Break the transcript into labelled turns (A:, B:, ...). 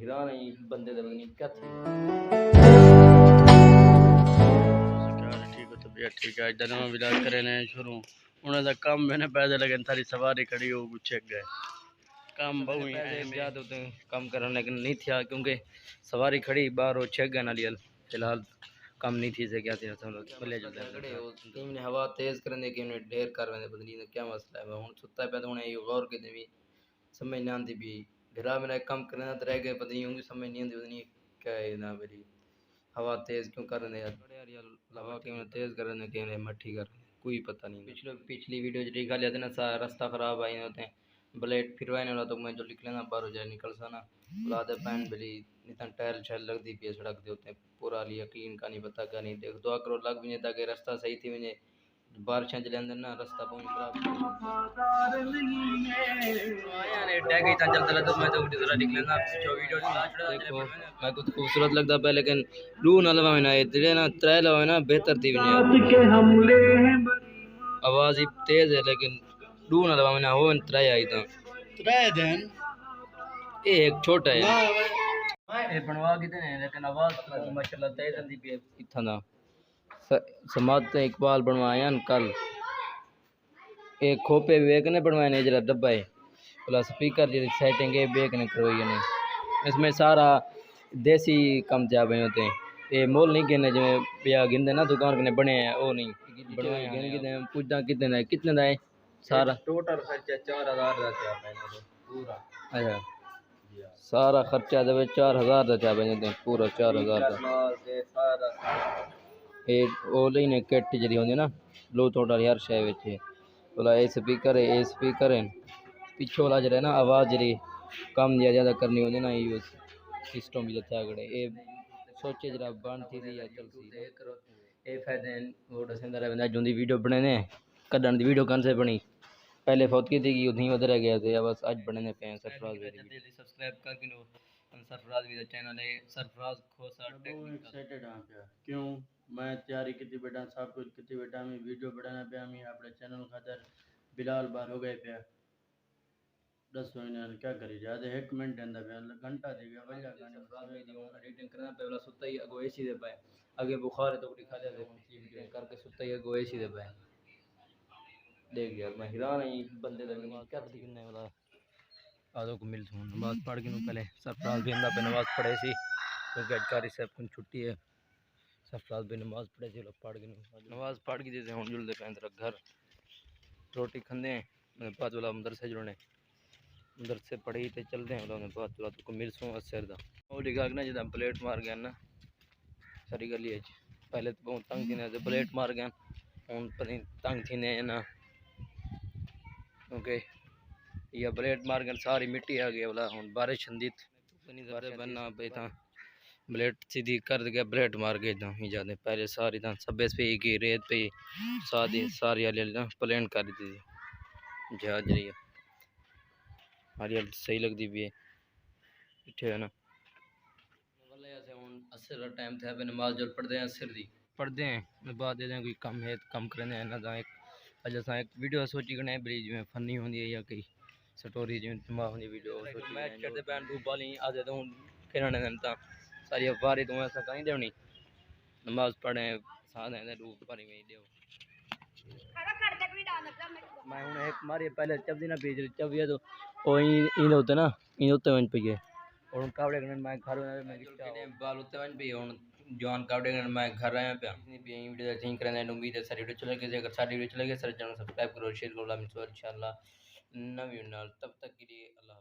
A: हैरान है बंदे दा नहीं क्या थी
B: ठीक हो तबीयत ठीक है अज नवा विलाज करे ने शुरू उन्हें दा काम मैंने पैदल लगन थारी सवारी खड़ी हो गुच्छे गए काम बहु ही है
A: ज्यादा होते कम करने लेकिन नहीं था क्योंकि सवारी खड़ी बाहर हो छह गए नाली फिलहाल कम नहीं थी से क्या थी पहले जो हवा तेज करने के उन्हें ढेर कर रहे बदली ने क्या मसला है हुन सुता पे तो उन्हें गौर के भी समझ नहीं आती भी घरा मेरा कम करना तो रह गए पता नहीं होंगी समझ नहीं आती पता नहीं क्या है ना मेरी हवा तेज क्यों कर रहे यार हवा क्यों तेज कर रहे क्यों मट्ठी कर कोई पता नहीं पिछली वीडियो जो दिखा लेते ना सारा रास्ता खराब आए होते हैं ब्लेड फिरवाने वाला तो मैं जो निकले ना बाहर हो जाए निकल सा ना लादे पैन भली इतना टायर छल लग दी पी सड़क दे होते हैं पूरा लिया यकीन का नहीं पता क्या नहीं देख दुआ करो लग भी नहीं ताकि रास्ता सही थी मुझे बारिश चले अंदर ना रास्ता पहुंच तो मैं तो जरा निकले ना जो वीडियो देखो मैं कुछ खूबसूरत लगता है लेकिन लू ना लवा ना ये ना त्रै लवा ना बेहतर थी आवाज ही तेज है लेकिन लू ना लवा ना हो त्रै आई था एक छोटा है ये बनवा कितने हैं लेकिन आवाज माशाल्लाह तेज आंदी पई इत्थां दा समाज तो इकबाल बनवाया न कल एक खोपे वेक ने बनवाए ने जरा डब्बा है बोला स्पीकर जी सेटिंग है बेक ने करवाई ने इसमें सारा देसी कम जा बने होते हैं ये मोल नहीं गिने जिवें पिया गिनदे ना दुकान कने बने हैं वो नहीं बनवाए गिन कितने पूछदा कितने दा है सारा टोटल खर्चा 4000 दा था पूरा अच्छा सारा खर्चा दे 4000 दा था बने पूरा 4000 दा ये ओ लेने किट जरी होंदी ना लो थोड़ा हर शय विच बोला ए स्पीकर है पिछो वाला जरा ना आवाज जरी कम या ज्यादा करनी होंदी ना ये सिस्टम भी जथा गड़े ए सोचे जरा बंद थी या चलसी ए फायदे वो दसंदा रहे जुंदी वीडियो बनाने कदन दी वीडियो कन से बनी पहले फौत की थी कि उधर उधर गया थे बस आज बनने पे हैं सरफराज भी सब्सक्राइब कर किनो सरफराज भी चैनल है सरफराज खोसा
B: एक्साइटेड हां क्या क्यों मैं तैयारी की बेटा सब कुछ की बेटा मैं वीडियो बनाना पे मैं अपने चैनल खातर बिलाल बार हो गए पे 10 महीने क्या करी ज्यादा 1 मिनट अंदर घंटा दे गया भैया
A: एडिटिंग करना पे वाला सुता ही अगो एसी दे पाए आगे बुखार है तो दिखा दे एडिटिंग करके सुता ही अगो एसी दे पाए देख यार मैं हैरान है बंदे दा क्या दिखने वाला आदो को मिल सुन नमाज पढ़ के पहले सरफराज भी अंदा पे नमाज पढ़े सी क्योंकि अजकारी से अपन छुट्टी है सरफराज भी नमाज पढ़े सी पढ़ के नमाज पढ़ के जैसे हम जुलते पे अंदर घर रोटी खंदे हैं बाद वाला मदरसे जुड़ने मदरसे पढ़ी तो चलते हैं उन्होंने बाद वाला तो मिल सूँ असर दा वो लिखा ना जिदा प्लेट मार गया ना सारी गली है पहले तो बहुत तंग थी तो प्लेट मार गया हूँ पता तंग थी ना क्योंकि या ब्लेड मार गया सारी मिट्टी आ गई बोला हूँ बारिश छंदित बनना पे था ब्लेड सीधी कर गया ब्लेड मार गए था ही ज़्यादा पहले सारी था सब पे की रेत पे सारी ना प्लेन कर दी थी जहाज रही है हरियाल सही लगती भी है इठे है ना असर टाइम था नमाज जो पढ़ते हैं असर दी पढ़ते हैं बाद दे कोई कम है कम करने है ना एक अज अस एक वीडियो सोची कने बड़ी जिमें फनी होंगी है या कई स्टोरी जिमें दिमाग होंगी वीडियो मैच करते पैन डूब वाली आते तो खेलने दिन तो सारी बारी तो ऐसा कहीं देनी नमाज पढ़े साथ डूब पारी में दो मैं हूँ एक मारी पहले चबदी ना पी चब तो वो इन होते ना इन उत्ते वन पे और कावड़े मैं घर बाल उत्ते वन पे जवान कावड़े मैं घर आया पे वीडियो थिंक करने उम्मीद है सारी वीडियो चले गई अगर सारी वीडियो चले गई सर चैनल सब्सक्राइब करो शेयर करो इंशाल्लाह नवी नाल तब तक के लिए अल्लाह।